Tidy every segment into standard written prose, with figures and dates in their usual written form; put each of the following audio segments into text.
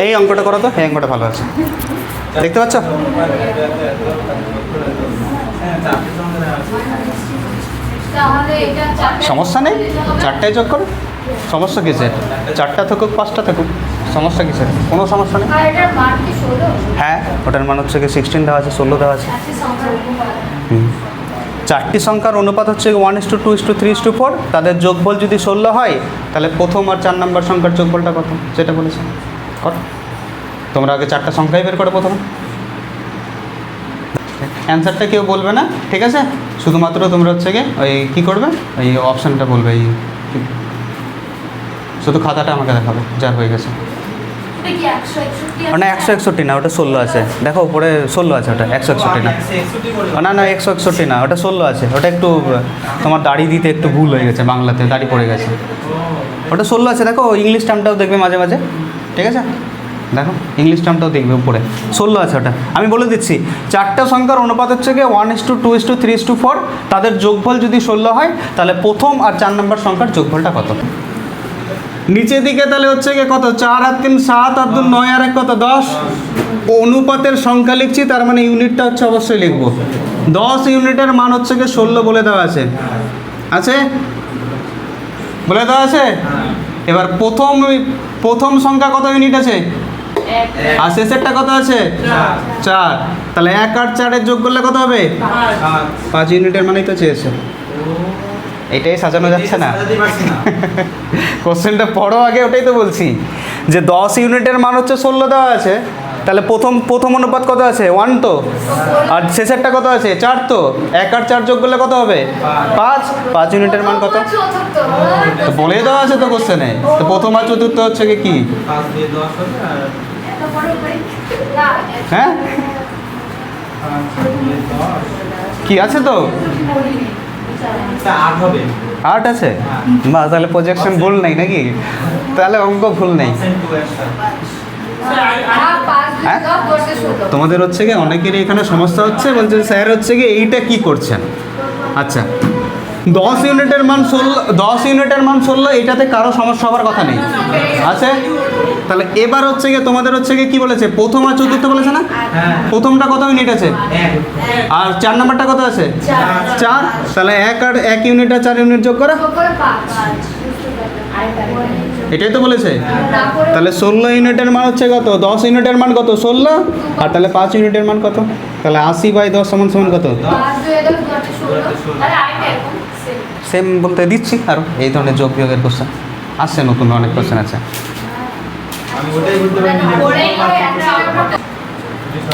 এই অঙ্কটা করো তো, এই অঙ্কটা ভালো আছে, দেখতে পাচ্ছ? সমস্যা নেই, চারটায় যোগ করো, সমস্যা কিসের? চারটা থাকুক পাঁচটা থাকুক, সমস্যা কিসের? কোনো সমস্যা নেই। হ্যাঁ, ওটার মান হচ্ছে কি 16 দেওয়া আছে, 16 দেওয়া আছে। চারটি সংখ্যার অনুপাত হচ্ছে 1:2:3:4, তাদের যোগফল যদি 16 হয় তাহলে প্রথম আর 4 নম্বর সংখ্যার যোগফলটা কত সেটা বলেছে। কর, তোমরা আগে চারটা সংখ্যাই বের করো প্রথমে। অ্যান্সারটা কেউ বলবে না, ঠিক আছে? শুধুমাত্র তোমরা হচ্ছে গিয়ে ওই কী করবে, ওই অপশানটা বলবে, এই শুধু খাতাটা আমাকে দেখাবে যার হয়ে গেছে। না 161 না, ওটা 16 আছে, দেখো উপরে 16 আছে, ওটা 161 না, না না 161 না, ওটা 16 আছে। ওটা একটু তোমার দাড়ি দিতে একটু ভুল হয়ে গেছে, বাংলাতে দাড়ি পড়ে গেছে, ওটা 16 আছে। দেখো ইংলিশ টার্মটাও দেখবে মাঝে মাঝে, ঠিক আছে? দেখো ইংলিশ টার্মটাও দেখবে উপরে 16 আছে ওটা। আমি বলে দিচ্ছি, চারটা সংখ্যার অনুপাত হচ্ছে গিয়ে 1:2:3:4, তাদের যোগফল যদি 16 হয় তাহলে প্রথম আর 4 নম্বর সংখ্যার যোগফলটা কত? নিচের দিকে তাহলে হচ্ছে গিয়ে কত, 4 আর 3 7 আর 2 9 আর 1 কত 10। অনুপাতের সংখ্যা লিখছি, তার মানে ইউনিটটা হচ্ছে অবশ্যই লিখবো। 10 ইউনিটের মান হচ্ছে গিয়ে 16 বলে দেওয়া আছে, আছে বলে দেওয়া আছে। এবার প্রথম সংখ্যা কত ইউনিট আছে, আর শেষেরটা কত আছে 4, তাহলে 1 আর 4-এর যোগ করলে কত হবে 5 ইউনিটের মানেই তো চেয়েছে। এটাই সাজানো যাচ্ছে না, কোশ্চেনটা পড়ো আগে, ওটাই তো বলছি যে 10 ইউনিটের মান হচ্ছে 16 দেওয়া আছে, তাহলে প্রথম অনুপাত কত আছে 1 তো, আর শেষেরটা কত আছে 4 তো, 1 আর 4 যোগ করলে কত হবে 5 ইউনিটের মান কত তো বলে দেওয়া আছে তো কোশ্চেনে। তো প্রথম আর চতুর্থ হচ্ছে কি হ্যাঁ কি আছে তো 8 আছে, বা তাহলে প্রজেকশন ভুল নেই নাকি, তাহলে অঙ্ক ভুল নেই। হ্যাঁ তোমাদের হচ্ছে কি অনেকেরই এখানে সমস্যা হচ্ছে, বলছে স্যার হচ্ছে কি এইটা কি করছেন। আচ্ছা 10 ইউনিটের মান 16, এটাতে কারো সমস্যা হওয়ার কথা নেই, আছে? তাহলে এবার হচ্ছে গিয়ে তোমাদের হচ্ছে গিয়ে কী বলেছে, প্রথম আর চতুর্থ বলেছে না? প্রথমটা কত ইউনিট আছে, আর 4 নাম্বারটা কত আছে 4, তাহলে 1 আর 1 ইউনিট আর 4 ইউনিট যোগ করা, এটাই তো বলেছে। তাহলে 16 ইউনিটের মান হচ্ছে কত, 10 ইউনিটের মান কত 16, আর তাহলে 5 ইউনিটের মান কত, তাহলে 80/10 সমান কত, সেম বলতে দিচ্ছি। আরও এই ধরনের যোগ বিয়োগের কোশ্চেন আসছে, নতুন অনেক কোশ্চেন আছে।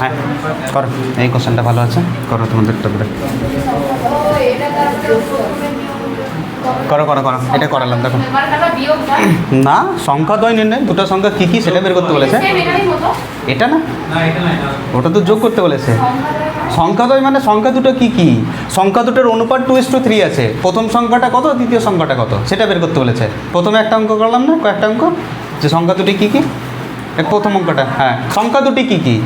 হ্যাঁ করো, এই কোশ্চেনটা ভালো আছে, করো তোমাদের করো করো করো, এটা করালাম। দেখো না সংখ্যাদ্বয় নির্ণয়, দুটো সংখ্যা কী কী সেটা বের করতে বলেছে। এটা না, ওটা তো যোগ করতে বলেছে। সংখ্যাদ্বয় মানে সংখ্যা দুটো কী কী, সংখ্যা দুটোর অনুপাত 2:3 আছে, প্রথম সংখ্যাটা কত, দ্বিতীয় সংখ্যাটা কত সেটা বের করতে বলেছে। প্রথমে একটা অঙ্ক করলাম না, কয়েকটা অঙ্ক, যে সংখ্যা দুটি কী কী, প্রথম অঙ্কটা, হ্যাঁ সংখ্যা দুটি কী কী।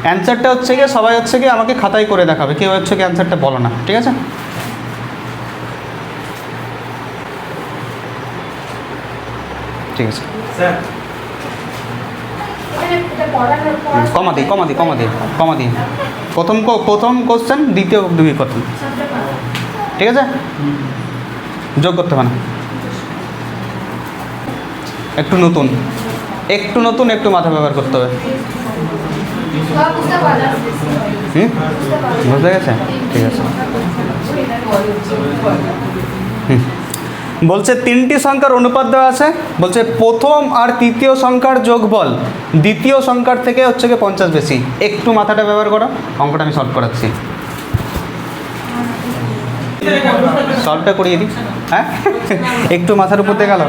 অ্যান্সারটা হচ্ছে গিয়ে সবাই হচ্ছে গিয়ে আমাকে খাতায় করে দেখাবে, কেউ হচ্ছে গিয়ে অ্যান্সারটা বলো না, ঠিক আছে? ঠিক আছে কমা দিই প্রথম কোশ্চেন, দ্বিতীয় দুই প্রথম, ঠিক আছে? যোগ করতে হবে না, একটু নতুন একটু মাথা ব্যবহার করতে হবে। বুঝতে গেছে, ঠিক আছে। বলছে 3টি সংখ্যার অনুপাত দেওয়া আছে, বলছে প্রথম আর তৃতীয় সংখ্যার যোগফল দ্বিতীয় সংখ্যার থেকে হচ্ছে গিয়ে 50 বেশি। একটু মাথাটা ব্যবহার করো, অঙ্কটা আমি সলভ করাচ্ছি, সলভটা করিয়ে দিই। হ্যাঁ একটু মাথার উপর দিয়ে গেল।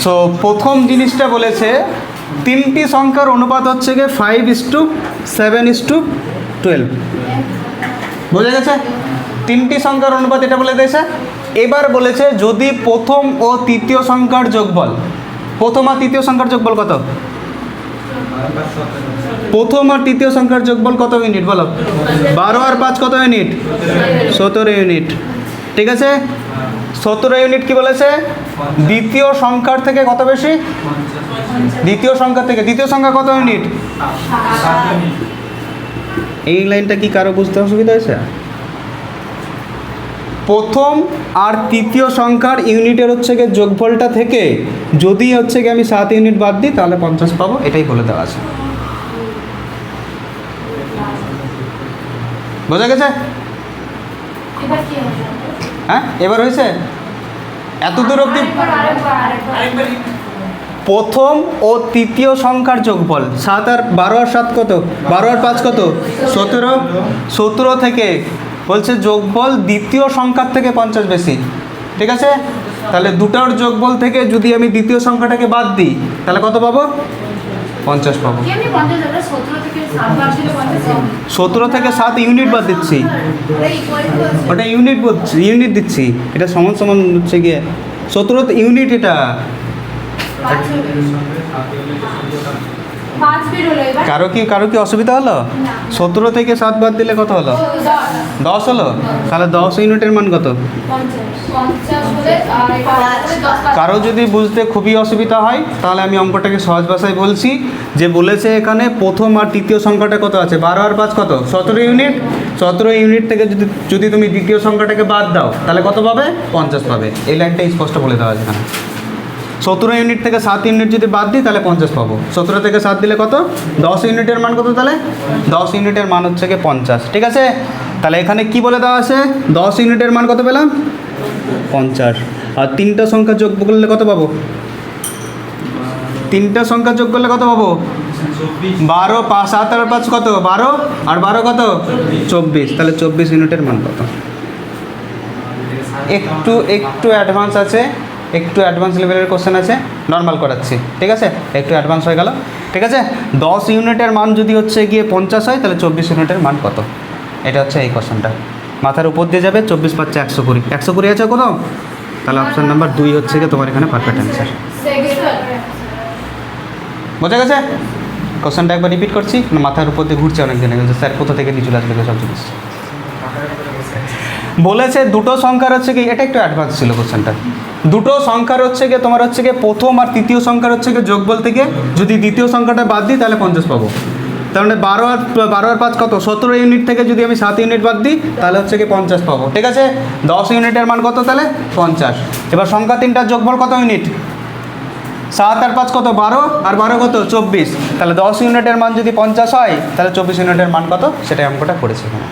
সো প্রথম জিনিসটা বলেছে 3টি সংখ্যার অনুপাত হচ্ছে গিয়ে 5:7:12, বোঝা গেছে? 3টি সংখ্যার অনুপাত এটা বলে দিয়েছে। এবার বলেছে যদি প্রথম ও তৃতীয় সংখ্যার যোগফল, প্রথম আর তৃতীয় সংখ্যার যোগফল কত, প্রথম আর তৃতীয় সংখ্যার যোগফল কত ইউনিট বলো, 12 আর 5 কত ইউনিট, 17 ইউনিট, ঠিক আছে? 17 ইউনিট কি বলেছে? দ্বিতীয় সংখ্যার থেকে কত বেশি? দ্বিতীয় সংখ্যা থেকে। দ্বিতীয় সংখ্যা কত ইউনিট? এই লাইনটা কি কারো বুঝতে অসুবিধা হয়েছে? প্রথম আর তৃতীয় সংখ্যার ইউনিটের হচ্ছে গিয়ে যোগফলটা থেকে যদি হচ্ছে গিয়ে আমি 7 ইউনিট বাদ দিই তাহলে 50 পাবো, এটাই বলে দেওয়া আছে। বোঝা গেছে? হ্যাঁ, এবার হয়েছে? এত দূর অবধি প্রথম ও তৃতীয় সংখ্যার যোগফল 7 আর 12 আর 7 কত? 12 আর 5 কত? 17। 17 থেকে বলছে যোগফল দ্বিতীয় সংখ্যার থেকে 50 বেশি। ঠিক আছে, তাহলে দুটোর যোগফল থেকে যদি আমি দ্বিতীয় সংখ্যাটাকে বাদ দিই তাহলে কত পাবো? 50 পাবো। 17 থেকে 7 ইউনিট বাদ দিচ্ছি, ওটা ইউনিট দিচ্ছি, এটা সমান সমান হচ্ছে গিয়ে 17 ইউনিট। এটা কারো কি অসুবিধা হলো? 17 থেকে 7 বাদ দিলে কত হলো? 10 হলো। তাহলে 10 ইউনিটের মান কত? কারো যদি বুঝতে খুবই অসুবিধা হয় তাহলে আমি অঙ্কটাকে সহজ ভাষায় বলছি, যে বলেছে এখানে প্রথম আর তৃতীয় সংখ্যাটা কত আছে? 12 আর 5 কত? 17 ইউনিট। 17 ইউনিট থেকে যদি তুমি দ্বিতীয় সংখ্যাটাকে বাদ দাও তাহলে কত পাবে? 50 পাবে। এই লাইনটা স্পষ্ট বলে দেওয়া আছে এখানে। 17 ইউনিট থেকে 7 ইউনিট যদি বাদ দিই তাহলে 50 পাবো। 17 থেকে 7 দিলে কত? 10 ইউনিটের মান কত? তাহলে 10 ইউনিটের মান হচ্ছে গিয়ে 50। ঠিক আছে, তাহলে এখানে কি বলে দেওয়া আছে? 10 ইউনিটের মান কত পেলাম? 50। আর তিনটা সংখ্যা যোগ করলে কত পাবো? তিনটা সংখ্যা যোগ করলে কত পাবো? 12। 7 আর 5 কত? 12 আর 12 কত? 24। তাহলে 24 ইউনিটের মান কত? একটু অ্যাডভান্স আছে, একটু অ্যাডভান্স লেভেলের কোশ্চেন আছে, নর্মাল করাচ্ছি। ঠিক আছে, একটু অ্যাডভান্স হয়ে গেল। ঠিক আছে, 10 ইউনিটের মান যদি হচ্ছে গিয়ে 50 হয় তাহলে 24 ইউনিটের মান কত? এটা হচ্ছে এই কোশ্চেনটা। মাথার উপর দিয়ে যাবে, 24 পাচ্ছে 120। 120 আছে কত? তাহলে অপশান নাম্বার 2 হচ্ছে গিয়ে তোমার এখানে পারফেক্ট অ্যান্সার। বোঝা গেছে? কোশ্চেনটা একবার রিপিট করছি, মাথার উপর দিয়ে ঘুরছে অনেক দিনে, স্যার কোথা থেকে দিয়ে চলে আসবে সব জিনিস। বলেছে দুটো সংখ্যার হচ্ছে কি, এটা একটু অ্যাডভান্স ছিল কোশ্চেনটা। দুটো সংখ্যার হচ্ছে গিয়ে তোমার হচ্ছে গিয়ে প্রথম আর তৃতীয় সংখ্যার হচ্ছে গিয়ে যোগফল থেকে যদি দ্বিতীয় সংখ্যাটা বাদ দিই তাহলে 50 পাবো। তাহলে 12 আর 5 কত? 17 ইউনিট থেকে যদি আমি 7 ইউনিট বাদ দিই তাহলে হচ্ছে কি 50 পাবো। ঠিক আছে, 10 ইউনিটের মান কত? তাহলে 50। এবার সংখ্যা তিনটার যোগফল কত ইউনিট? 7 আর 5 কত? 12 আর 12 কত? 24। তাহলে 10 ইউনিটের মান যদি 50 হয় তাহলে 24 ইউনিটের মান কত? সেটাই অঙ্কটা করেছে এখানে।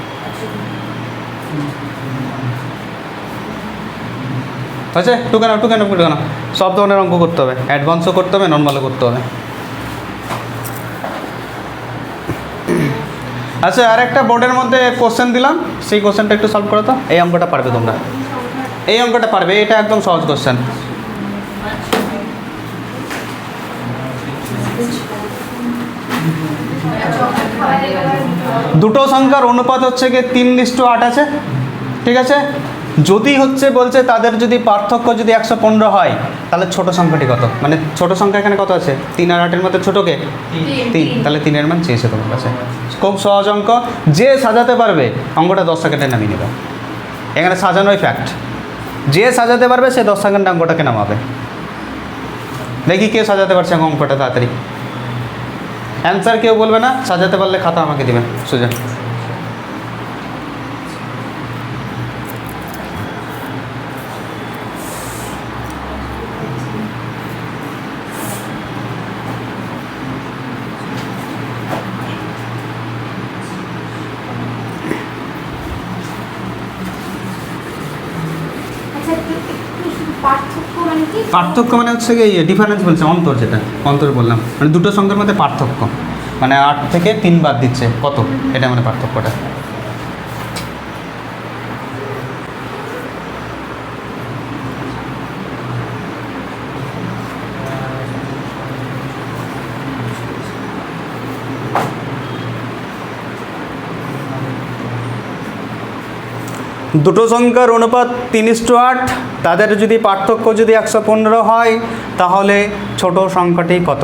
আচ্ছা, টু কেন সব ধরনের অঙ্ক করতে হবে, অ্যাডভান্সও করতে হবে, নর্মালও করতে হবে। আচ্ছা, আর একটা বোর্ডের মধ্যে কোশ্চেন দিলাম, সেই কোশ্চেনটা একটু সলভ করো তো। এই অঙ্কটা পারবে তোমরা, এই অঙ্কটা পারবে, এটা একদম সহজ কোশ্চেন। দুটো সংখ্যার অনুপাত হচ্ছে গিয়ে 3:8 আছে। ঠিক আছে, যদি হচ্ছে বলছে তাদের যদি পার্থক্য যদি 115 হয় তাহলে ছোট সংখ্যাটি কত? মানে ছোট সংখ্যা এখানে কত আছে? 3 আর 8-এর মধ্যে ছোটকে 3, তাহলে 3-এর মান চেয়েছে তোমার কাছে। খুব সহজ অঙ্ক, যে সাজাতে পারবে অঙ্কটা 10 সেকেন্ডে নামিয়ে নেবে। এখানে সাজানোই ফ্যাক্ট, যে সাজাতে পারবে সে 10 সেকেন্ডে অঙ্কটাকে নামাবে। দেখি কে সাজাতে পারছে অঙ্কটা তাড়াতাড়ি। অ্যান্সার কেউ বলবে না, সাজাতে পারলে খাতা আমাকে দিবেন সোজা। পার্থক্য মানে হচ্ছে কি, ডিফারেন্স বলছে, অন্তর, যেটা অন্তর বললাম, মানে দুটো সংখ্যার মধ্যে পার্থক্য, মানে 8 থেকে 3 বাদ দিচ্ছে কত, এটা মানে পার্থক্যটা। দুটো সংখ্যার অনুপাত 3:8, তাদের যদি পার্থক্য যদি 115 হয় তাহলে ছোট সংখ্যাটি কত?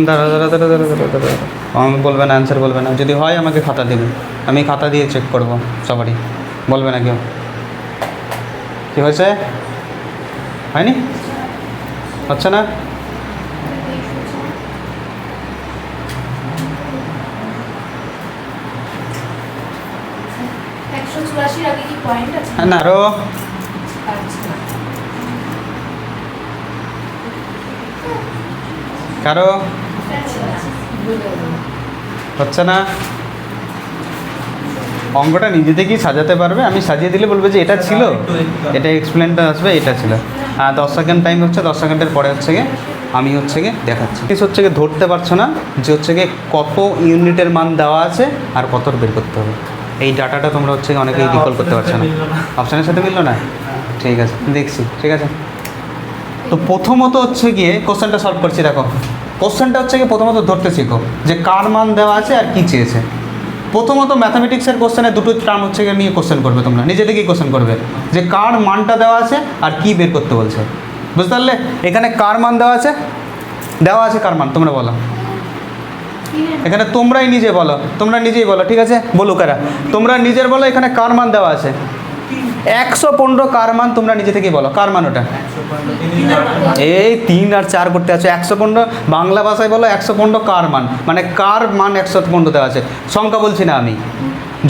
দাঁড়া আমাকে বলবে না, অ্যান্সার বলবে না। যদি হয় আমাকে খাতা দেবে, আমি খাতা দিয়ে চেক করব সবারই। বলবে না কেউ। কী হয়েছে? হয়নি? হচ্ছে না? না আরো কারো হচ্ছে না? অঙ্কটা নিজে থেকেই সাজাতে পারবে, আমি সাজিয়ে দিলে বলবে যে এটা ছিল, এটা এক্সপ্লেনটা আসবে, এটা ছিল। 10 সেকেন্ড টাইম হচ্ছে, 10 সেকেন্ডের পরে হচ্ছে গিয়ে আমি হচ্ছে গিয়ে দেখাচ্ছি। হচ্ছে গিয়ে ধরতে পারছো না যে হচ্ছে গিয়ে কত ইউনিটের মান দেওয়া আছে আর কত বের করতে হবে। এই ডাটাটা তোমরা হচ্ছে অনেকেই রিকল করতে পারছো না। অপশানের সাথে মিললো না? ঠিক আছে, দেখছি। ঠিক আছে, তো প্রথমত হচ্ছে গিয়ে কোশ্চেনটা সলভ করছি। দেখো কোশ্চেনটা হচ্ছে গিয়ে প্রথমত ধরতে শিখো যে কার মান দেওয়া আছে আর কী চেয়েছে। প্রথমত ম্যাথামেটিক্সের কোশ্চেনে দুটো টার্ম হচ্ছে গিয়ে নিয়ে কোশ্চেন করবে, তোমরা নিজে থেকেই কোশ্চেন করবে যে কার মানটা দেওয়া আছে আর কী বের করতে বলছে। বুঝতে পারলে? এখানে কার মান দেওয়া আছে, কার মান তোমরা বলো। এখানে তোমরাই নিজে বলো, তোমরা নিজেই বলো। ঠিক আছে, বলো কারা, তোমরা নিজের বলো এখানে কার মান দেওয়া আছে। 115 কার মান, তোমরা নিজে থেকেই বলো কার মান ওটা। এই 3 আর 4 করতে আছে। 115 বাংলা ভাষায় বলো 115 কার মান, মানে কার মান 115 দেওয়া আছে। সংখ্যা বলছি না আমি,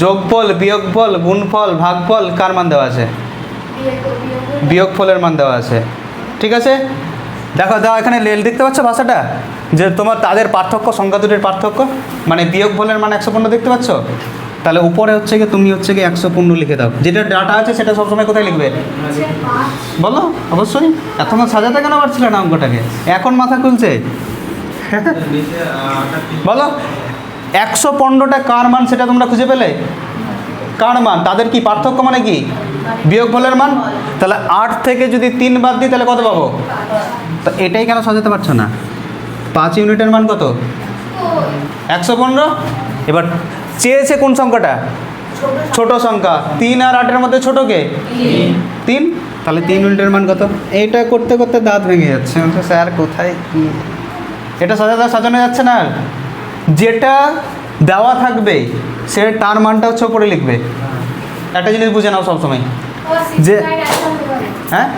যোগফল, বিয়োগফল, গুণফল, ভাগফল, কার মান দেওয়া আছে, বিয়োগফলের মান দেওয়া আছে। ঠিক আছে, দেখো দাও এখানে লেল দেখতে পাচ্ছ ভাষাটা, যে তোমার তাদের পার্থক্য, সংখ্যা দুটির পার্থক্য, মানে বিয়োগফলের মান 115 দেখতে পাচ্ছ। তাহলে উপরে হচ্ছে গিয়ে তুমি হচ্ছে গিয়ে 115 লিখে দাও। যেটা ডাটা আছে সেটা সবসময় কোথায় লিখবে বলো? অবশ্যই। এতক্ষণ সাজাতে কেন পারছিলে না অঙ্কটাকে, এখন মাথা খুলছে? বলো 115টা কার মান সেটা তোমরা খুঁজে পেলে? কার মান, তাদের কি পার্থক্য মানে কি? বিয়োগফলের মান। তাহলে 8 থেকে যদি 3 বাদ দিই তাহলে কত পাবো? তো এটাই কেন সাজাতে পারছো না? 5 ইউনিটের মান কত? 115। এবার চেয়েছে কোন সংখ্যাটা? ছোট সংখ্যা। 3 আর 8-এর মধ্যে ছোট কে? 3। তাহলে 3 ইউনিটের মান কত? এইটা করতে করতে দাঁত ভেঙে যাচ্ছে। স্যার কোথায় কি এটা সাজানো যাচ্ছে না। যেটা দেওয়া থাকবে সে তার মানটা হচ্ছে উপরে লিখবে। একটা জিনিস বুঝে নাও সবসময়, যে হ্যাঁ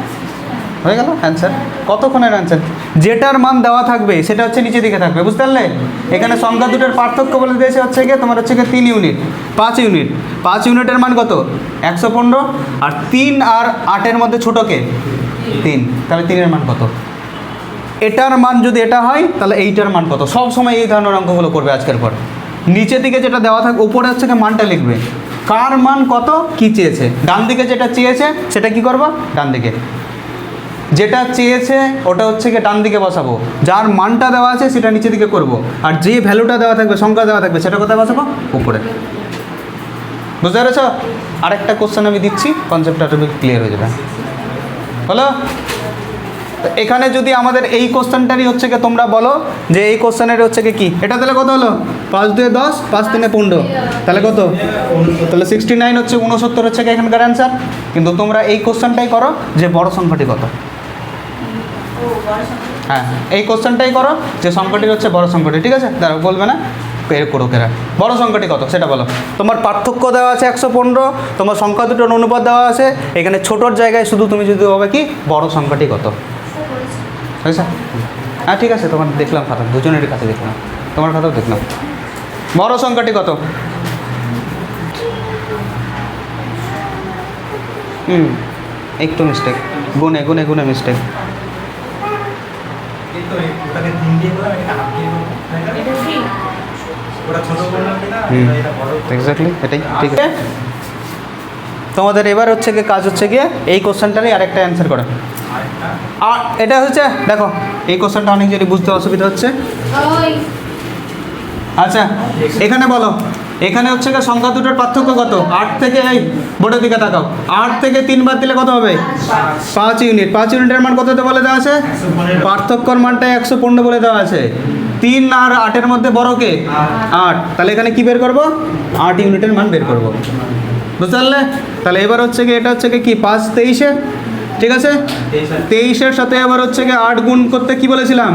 হয়ে গেল অ্যান্সার। কতক্ষণের অ্যান্সার? যেটার মান দেওয়া থাকবে সেটা হচ্ছে নিচে দিকে থাকবে। বুঝতে পারলে? এখানে সংখ্যা দুটোর পার্থক্য বলে দিয়েছে হচ্ছে গিয়ে তোমার হচ্ছে গিয়ে 3 ইউনিট, 5 ইউনিট। 5 ইউনিটের মান কত? 115। আর 3 আর 8-এর মধ্যে ছোটো কে? 3। তাহলে 3-এর মান কত? এটার মান যদি এটা হয় তাহলে এইটার মান কত? সব সময় এই ধরনের অঙ্কগুলো করবে আজকের পর। নিচের দিকে যেটা দেওয়া থাকবে উপরে হচ্ছে গিয়ে মানটা লিখবে, কার মান কত কি চেয়েছে। ডান দিকে যেটা চেয়েছে সেটা কি করবো? ডান দিকে যেটা চেয়েছে ওটা হচ্ছে গিয়ে ডান দিকে বসাবো, যার মানটা দেওয়া আছে সেটা নিচে দিকে করব, আর যে ভ্যালুটা দেওয়া থাকবে, সংখ্যা দেওয়া থাকবে, সেটা কোথায় বসাবো? উপরে। বুঝতে পেরেছ? আরেকটা কোশ্চেন আমি দিচ্ছি, কনসেপ্টটা একটু ক্লিয়ার হয়ে যাবে। হলো? এখানে যদি আমাদের এই কোশ্চেনটারই হচ্ছে গিয়ে তোমরা বলো যে এই কোশ্চেনের হচ্ছে গিয়ে কি, এটা তাহলে কত হলো? 5 2 10, 5 3 15, তাহলে কত? তাহলে 69 হচ্ছে, 69 হচ্ছে গিয়ে এখানকার অ্যান্সার। কিন্তু তোমরা এই কোশ্চেনটাই করো যে বড় সংখ্যাটি কত। হ্যাঁ, এই কোশ্চেনটাই করো যে সংখ্যাটি হচ্ছে বড় সংখ্যাটি। ঠিক আছে, দাঁড়াও বলবে না, করো কেরা। বড় সংখ্যাটি কত সেটা বলো। তোমার পার্থক্য দেওয়া আছে 115, তোমার সংখ্যা দুটোর অনুপাত দেওয়া আছে। এখানে ছোটোর জায়গায় শুধু তুমি যদি হবে কি বড় সংখ্যাটি কত। বুঝেছ? হ্যাঁ ঠিক আছে, তোমার দেখলাম খাতা, দুজনেরই কাছে দেখলাম, তোমার খাতাও দেখলাম। বড় সংখ্যাটি কত? একটু মিস্টেক, গুনে গুনে গুনে মিস্টেক। এক্স্যাক্টলি এটাই। ঠিক আছে, তোমাদের এবার হচ্ছে গিয়ে কাজ হচ্ছে গিয়ে এই কোশ্চেনটারই আরেকটা অ্যান্সার করো। আর এটা হচ্ছে দেখো এই কোশ্চেনটা অনেক যদি বুঝতে অসুবিধা হচ্ছে। আচ্ছা এখানে বলো, এখানে হচ্ছে গিয়ে সংখ্যা দুটোর পার্থক্য কত? 8 থেকে, এই বোর্ডের দিকে তাকাও, 8 থেকে 3 বাদ দিলে কত হবে? 5 ইউনিট। 5 ইউনিটের মান কততে বলে দেওয়া আছে? পার্থক্যর মানটা 115 বলে দেওয়া আছে। 3 আর 8-এর মধ্যে বড় কে? 8। তাহলে এখানে কি বের করবো? 8 ইউনিটের মান বের করবো। বুঝতে পারলে? তাহলে এবার হচ্ছে গিয়ে এটা হচ্ছে গিয়ে কি 5 23-এ, ঠিক আছে, 23-এর সাথে আবার হচ্ছে গিয়ে 8 গুণ করতে কি বলেছিলাম?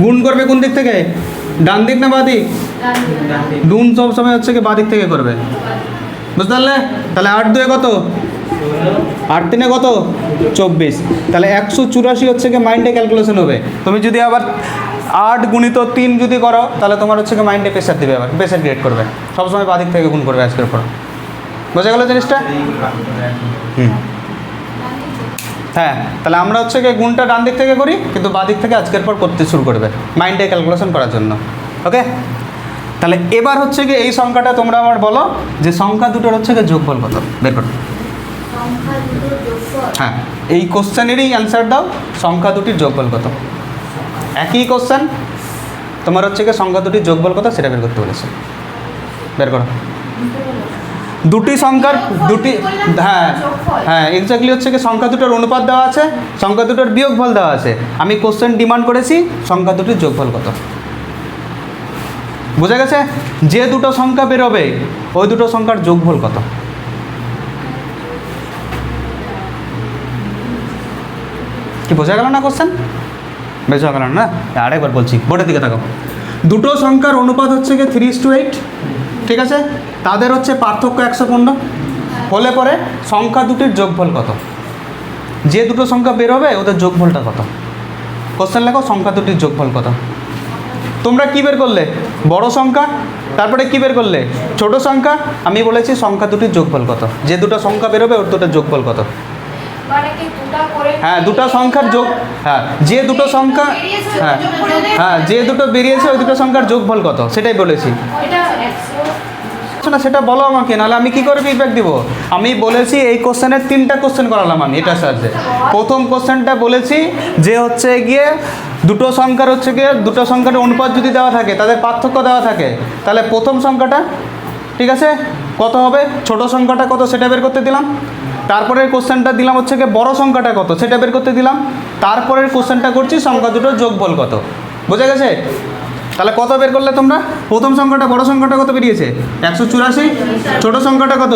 গুণ করবে কোন দিক থেকে? ডান দিক না বাঁ দিক? গুণ সব সময় হচ্ছে কি বাদিক থেকে করবে, বুঝতে পারলে? তাহলে 8 2 কত, 8 3 কত, 24। তাহলে 184 হচ্ছে কি মাইন্ডে ক্যালকুলেশন হবে। তুমি যদি আবার 8 গুণিত 3 যদি করো তাহলে তোমার হচ্ছে কি মাইন্ডে প্রেশার দিবে, আবার প্রেশার ক্রিয়েট করবে, সবসময় বাদিক থেকে গুণ করবে আজকের পর। বোঝা গেল জিনিসটা? হ্যাঁ, তাহলে আমরা হচ্ছে কি গুণটা ডান দিক থেকে করি, কিন্তু বাঁ দিক থেকে আজকের পর করতে শুরু করবে মাইন্ডে ক্যালকুলেশন করার জন্য। ওকে, তাহলে এবার হচ্ছে কি এই সংখ্যাটা তোমরা আমার বলো যে সংখ্যা দুটোর হচ্ছে কি যোগফল কত, বের করো। হ্যাঁ, এই কোশ্চেনেরই অ্যান্সার দাও, সংখ্যা দুটির যোগফল কত। একই কোশ্চেন, তোমার হচ্ছে কি সংখ্যা দুটির যোগফল কত সেটা বের করতে বলেছে, বের করো। দুটি সংখ্যার দুটি, হ্যাঁ হ্যাঁ এক্স্যাক্টলি হচ্ছে কি সংখ্যা দুটোর অনুপাত দেওয়া আছে, সংখ্যা দুটোর বিয়োগফল দেওয়া আছে। আমি কোশ্চেন ডিমান্ড করেছি সংখ্যা দুটির যোগফল কত। বোঝা গেছে? যে দুটো সংখ্যা বেরোবে ওই দুটো সংখ্যার যোগফল কত। কি বোঝা গেল না কোশ্চেন? বোঝা গেল না? আরেকবার বলছি, বোর্ডের দিকে তাকাও। দুটো সংখ্যার অনুপাত হচ্ছে কি 3:8, ঠিক আছে? তাদের হচ্ছে পার্থক্য 115 হলে পরে সংখ্যা দুটির যোগফল কত। যে দুটো সংখ্যা বেরোবে ওদের যোগফলটা কত। কোশ্চেন লেখো সংখ্যা দুটির যোগফল কত। তোমরা কি বের করলে? বড় সংখ্যা, তারপরে কি বের করলে? ছোট সংখ্যা। আমি বলেছি সংখ্যা দুটির যোগফল কত, যে দুটো সংখ্যা বেরোবে ওর দুটোর যোগফল কত। হ্যাঁ, দুটো সংখ্যার যোগ, হ্যাঁ যে দুটো সংখ্যা, হ্যাঁ হ্যাঁ যে দুটো বেরিয়েছে ওই দুটো সংখ্যার যোগফল কত সেটাই বলেছি না, সেটা বলো আমাকে, নাহলে আমি কি করে ফিডব্যাক দিব। আমি বলেছি এই কোশ্চেনের 3টা কোশ্চেন করালাম আমি এটা সাহায্যে। প্রথম কোশ্চেনটা বলেছি যে হচ্ছে গিয়ে দুটো সংখ্যার হচ্ছে গিয়ে দুটো সংখ্যার অনুপাত যদি দেওয়া থাকে, তাদের পার্থক্য দেওয়া থাকে, তাহলে প্রথম সংখ্যাটা ঠিক আছে কত হবে, ছোট সংখ্যাটা কত সেটা বের করতে দিলাম। তারপরের কোশ্চেনটা দিলাম হচ্ছে গিয়ে বড় সংখ্যাটা কত সেটা বের করতে দিলাম। তারপরের কোশ্চেনটা করছি সংখ্যা দুটোর যোগফল কত। বোঝা গেছে? তাহলে কত বের করলে তোমরা? প্রথম সংখ্যাটা, বড় সংখ্যাটা কত বেরিয়েছে 184, ছোট সংখ্যাটা কত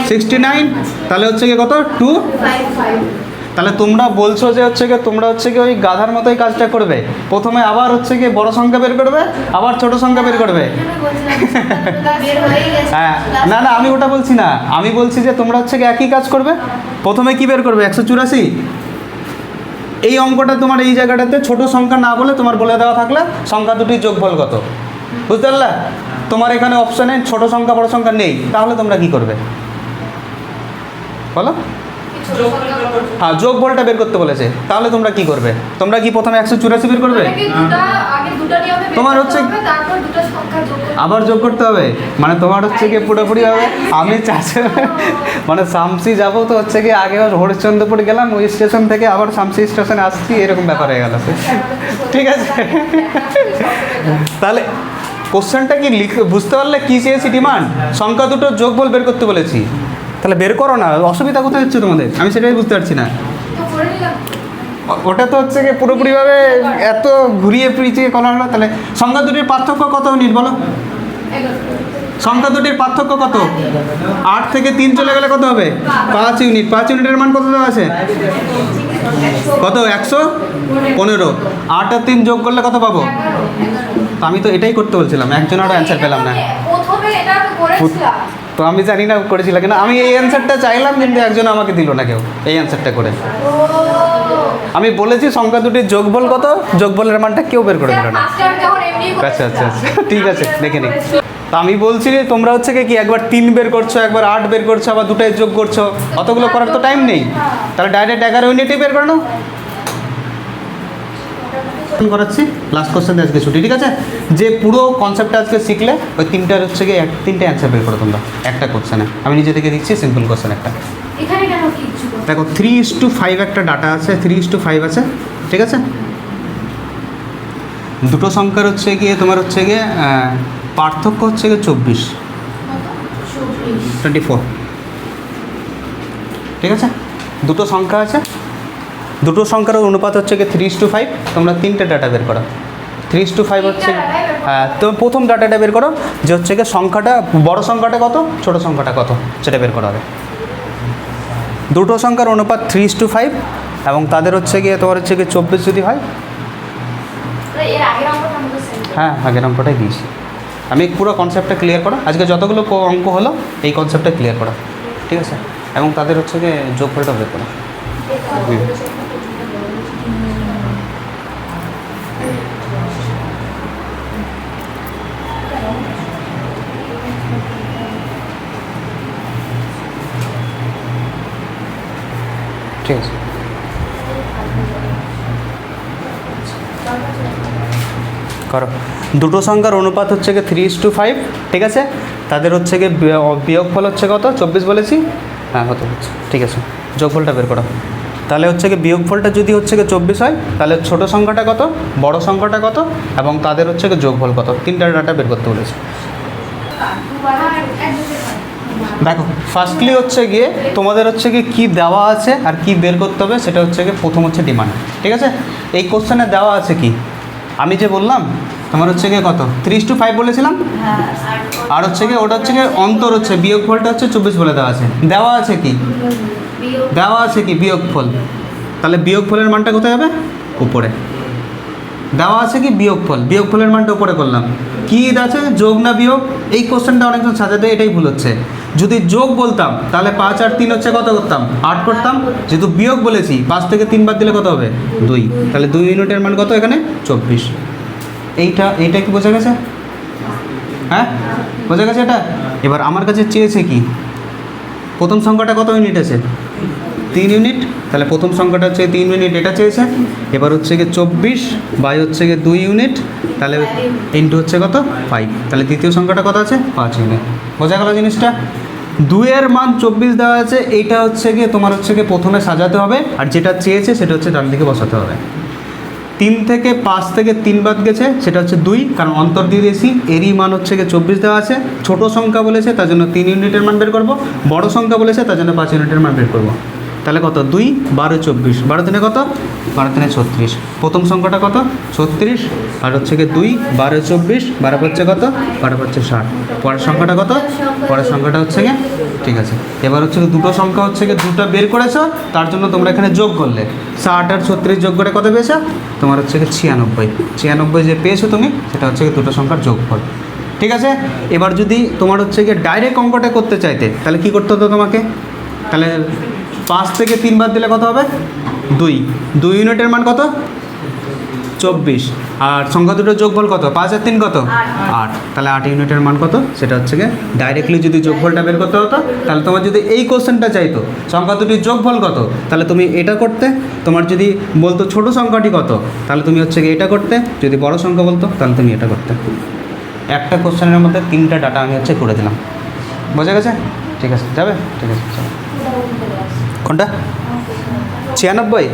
69, তাহলে হচ্ছে কি কত 2। তাহলে তোমরা বলছো যে হচ্ছে কি তোমরা হচ্ছে কি ওই গাধার মতোই কাজটা করবে, প্রথমে আবার হচ্ছে কি বড় সংখ্যা বের করবে, আবার ছোট সংখ্যা বের করবে। হ্যাঁ না না, আমি ওটা বলছি না, আমি বলছি যে তোমরা হচ্ছে কি একই কাজ করবে। প্রথমে কি বের করবে 184, এই অঙ্কটা তোমার এই জায়গাটাতে ছোট সংখ্যা না বলে তোমার বলে দেওয়া থাকলে সংখ্যা দুটির যোগফল কত, বুঝতে পারলে? তোমার এখানে অপশানে ছোট সংখ্যা বড় সংখ্যা নেই, তাহলে তোমরা কি করবে বলো? হ্যাঁ, যোগফলটা বের করতে বলেছে, তাহলে তোমরা কি করবে? তোমরা কি প্রথমে 184 বের করবে? তোমার হচ্ছে আবার যোগ করতে হবে, মানে তোমার হচ্ছে কি পুরোপুরি হবে। আমি চাষে মানে শামসি যাবো তো হচ্ছে কি আগে হরিশ্চন্দ্রপুর গেলাম, ওই স্টেশন থেকে আবার শামসি স্টেশনে আসছি, এরকম ব্যাপার হয়ে গেল। ঠিক আছে, তাহলে কোশ্চেনটা কি লিখে বুঝতে পারলে কি চেয়েছি ডিমান্ড? সংখ্যা দুটোর যোগফল বের করতে বলেছি, তাহলে বের করো না, অসুবিধা কোথায় হচ্ছে তোমাদের? আমি সেটাই বুঝতে পারছি না। ওটা তো হচ্ছে কি পুরোপুরিভাবে এত ঘুরিয়ে পিছিয়ে করা হলো। তাহলে সংখ্যা দুটির পার্থক্য কত ইউনিট বলো? সংখ্যা দুটির পার্থক্য কত? 8 থেকে 3 চলে গেলে কত হবে? 5 ইউনিট। 5 ইউনিটের মান কত দেওয়া আছে? কত? 115। 8 আর 3 যোগ করলে কত পাবো? আমি তো এটাই করতে বলছিলাম, একজন আরও অ্যান্সার পেলাম না। তো আমি জানি না করেছিল কিনা, আমি এই অ্যান্সারটা চাইলাম কিন্তু একজন আমাকে দিল না কেউ এই অ্যান্সারটা করে। আমি বলেছি সংখ্যা দুটির যোগফল কত, যোগফলের মানটা কেউ বের করে দিল না। আচ্ছা আচ্ছা আচ্ছা, ঠিক আছে দেখে নিই। তো আমি বলছি যে তোমরা হচ্ছে কি একবার 3 বের করছো, একবার 8 বের করছো, আবার দুটাই যোগ করছো, অতগুলো করার তো টাইম নেই। তাহলে ডাইরেক্ট 11 ইউনিটই বের করে নাও। করাচ্ছি লাস্ট কোশ্চেন আজকে ছুটি, ঠিক আছে? যে পুরো কনসেপ্টটা আজকে শিখলে ওই 3টার হচ্ছে গিয়ে 3টে অ্যান্সার বের করো তোমরা একটা কোশ্চেনে। আমি নিজে থেকে দিচ্ছি সিম্পল কোশ্চেন একটা। দেখো 3:5 একটা ডাটা আছে, 3:5 আছে, ঠিক আছে? দুটো সংখ্যার হচ্ছে গিয়ে তোমার হচ্ছে গিয়ে পার্থক্য হচ্ছে গিয়ে 24, ঠিক আছে? দুটো সংখ্যা আছে, দুটো সংখ্যার অনুপাত হচ্ছে গিয়ে 3:5। তোমরা 3টে ডাটা বের করো। 3:5 হচ্ছে, হ্যাঁ তো প্রথম ডাটাটা বের করো যে হচ্ছে গিয়ে সংখ্যাটা, বড় সংখ্যাটা কত, ছোট সংখ্যাটা কত সেটা বের করা হবে। দুটো সংখ্যার অনুপাত 3:5 এবং তাদের হচ্ছে গিয়ে তোমার হচ্ছে গিয়ে 24 যদি হয়, হ্যাঁ আগের অঙ্কটাই দিয়েছি। আমি পুরো কনসেপ্টটা ক্লিয়ার করা, আজকে যতগুলো অঙ্ক হলো এই কনসেপ্টটা ক্লিয়ার করা, ঠিক আছে, এবং তাদের হচ্ছে গিয়ে যোগফলটা বের করা। ঠিক আছে, করো। দুটো সংখ্যার অনুপাত হচ্ছে গিয়ে 3:5, ঠিক আছে, তাদের হচ্ছে গিয়ে বিয়োগফল হচ্ছে কত, 24 বলেছি, হ্যাঁ হতে হচ্ছে, ঠিক আছে, যোগফলটা বের করো। তাহলে হচ্ছে গিয়ে বিয়োগফলটা যদি হচ্ছে গিয়ে 24 হয়, তাহলে ছোট সংখ্যাটা কত, বড় সংখ্যাটা কত, এবং তাদের হচ্ছে গিয়ে যোগফল কত, তিনটা ডাটা বের করতে বলেছে। দেখো ফার্স্টলি হচ্ছে গিয়ে তোমাদের হচ্ছে গিয়ে কী দেওয়া আছে আর কি বের করতে হবে সেটা হচ্ছে গিয়ে প্রথম হচ্ছে ডিমান্ড, ঠিক আছে। এই কোশ্চেনে দেওয়া আছে কি, আমি যে বললাম তোমার হচ্ছে গিয়ে কত 3:5 বলেছিলাম, আর হচ্ছে গিয়ে ওটা হচ্ছে গিয়ে অন্তর হচ্ছে বিয়োগফলটা হচ্ছে 24 বলে দেওয়া আছে। দেওয়া আছে কি, দেওয়া আছে কি বিয়োগফল, তাহলে বিয়োগফলের মানটা কোথায় হবে, উপরে। দেওয়া আছে কি বিয়োগফল, বিয়োগফলের মানটা উপরে করলাম। কী আছে, যোগ না বিয়োগ, এই কোশ্চেনটা অনেকজন সাজাতে এটাই ভুল হচ্ছে। যদি যোগ বলতাম তাহলে 5 আর 3 হচ্ছে কত করতাম, 8 করতাম। যেহেতু বিয়োগ বলেছি 5 থেকে 3 বাদ দিলে কত হবে, 2, তাহলে 2 ইউনিটের মান কত এখানে 24। এইটা কি বোঝা গেছে, হ্যাঁ বোঝা গেছে এটা। এবার আমার কাছে চেয়েছে কি, প্রথম সংখ্যাটা কত ইউনিট আছে, 3 ইউনিট, তাহলে প্রথম সংখ্যাটা হচ্ছে 3 ইউনিট, এটা চেয়েছে। এবার হচ্ছে গিয়ে 24 বাই হচ্ছে গিয়ে 2 ইউনিট, তাহলে ইন্টু হচ্ছে কত 5, তাহলে দ্বিতীয় সংখ্যাটা কত আছে 5 ইউনিট। বোঝা গেল জিনিসটা। 2 এর মান 24 দেওয়া আছে, এইটা হচ্ছে গিয়ে তোমার হচ্ছে গিয়ে প্রথমে সাজাতে হবে, আর যেটা চেয়েছে সেটা হচ্ছে ডান দিকে বসাতে হবে। 3 থেকে 5 থেকে 3 বাদ গেছে, সেটা হচ্ছে 2, কারণ অন্তর দিয়ে দিয়েছি। এরই মান হচ্ছে গিয়ে 24 দেওয়া আছে। ছোট সংখ্যা বলেছে তার জন্য 3 ইউনিটের মান বের করব, বড় সংখ্যা বলেছে তার জন্য 5 ইউনিটের মান বের করব। তাহলে কত 2, 12, 24, 12 3 কত, 12 3 36। প্রথম সংখ্যাটা কত 36, আর হচ্ছে গিয়ে 2, 12, 24, 12 হচ্ছে কত, 12 হচ্ছে 60। পরের সংখ্যাটা কত, পরের সংখ্যাটা হচ্ছে গিয়ে, ঠিক আছে। এবার হচ্ছে দুটো সংখ্যা হচ্ছে গিয়ে দুটো বের করেছো, তার জন্য তোমরা এখানে যোগ করলে 60 আর 36 যোগ করে কত পেয়েছো, তোমার হচ্ছে গিয়ে 96। 96 যে পেয়েছো তুমি, সেটা হচ্ছে গিয়ে দুটো সংখ্যার যোগফল, ঠিক আছে। এবার যদি তোমার হচ্ছে গিয়ে ডাইরেক্ট অঙ্কটা করতে চাইতে, তাহলে কী করতে হতো তোমাকে, তাহলে 5 থেকে 3 বাদ দিলে কত হবে, 2 ইউনিটের মান কত 24, আর সংখ্যা দুটোর যোগফল কত, 5 আর 3 কত 8, তাহলে 8 ইউনিটের মান কত, সেটা হচ্ছে গিয়ে ডাইরেক্টলি যদি যোগফলটা বের করতে হতো, তাহলে তোমার যদি এই কোশ্চেনটা চাইতো সংখ্যা দুটির যোগফল কত, তাহলে তুমি এটা করতে। তোমার যদি বলতো ছোট সংখ্যাটি কত, তাহলে তুমি হচ্ছে গিয়ে এটা করতে। যদি বড় সংখ্যা বলতো তাহলে তুমি এটা করতে। একটা কোশ্চেনের মধ্যে 3টা ডাটা আমি হচ্ছে করে দিলাম। বোঝা গেছে, ঠিক আছে, যাবে, ঠিক আছে, চলো। কোনটা 96,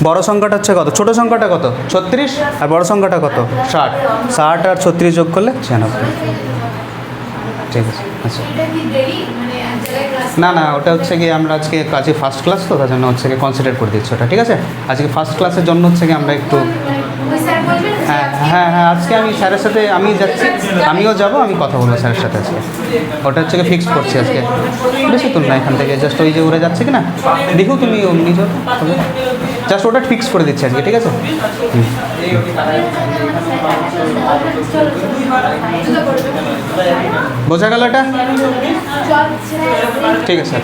বড় সংখ্যাটা হচ্ছে কত, ছোট সংখ্যাটা কত 36, আর বড় সংখ্যাটা কত 60। 60 আর 36 যোগ করলে 96, ঠিক আছে। আচ্ছা না না, ওটা হচ্ছে গিয়ে আমরা আজকে কাজে ফার্স্ট ক্লাস তো, তার জন্য হচ্ছে গিয়ে কনসিডার করে দিচ্ছি ওটা, ঠিক আছে। আজকে ফার্স্ট ক্লাসের জন্য হচ্ছে গিয়ে আমরা একটু, হ্যাঁ হ্যাঁ হ্যাঁ, আজকে আমি স্যারের সাথে আমি যাচ্ছি, আমিও যাব, আমি কথা বলবো স্যারের সাথে আজকে। ওটা হচ্ছে গিয়ে ফিক্সড করছি আজকে, বেশি দূর না এখান থেকে, জাস্ট ওই যে উড়ে যাচ্ছে কি না, দেখো তুমি নিজে জাস্ট ওটা ফিক্স করে দিচ্ছি আজকে, ঠিক আছে। বোঝা গেল এটা, ঠিক আছে।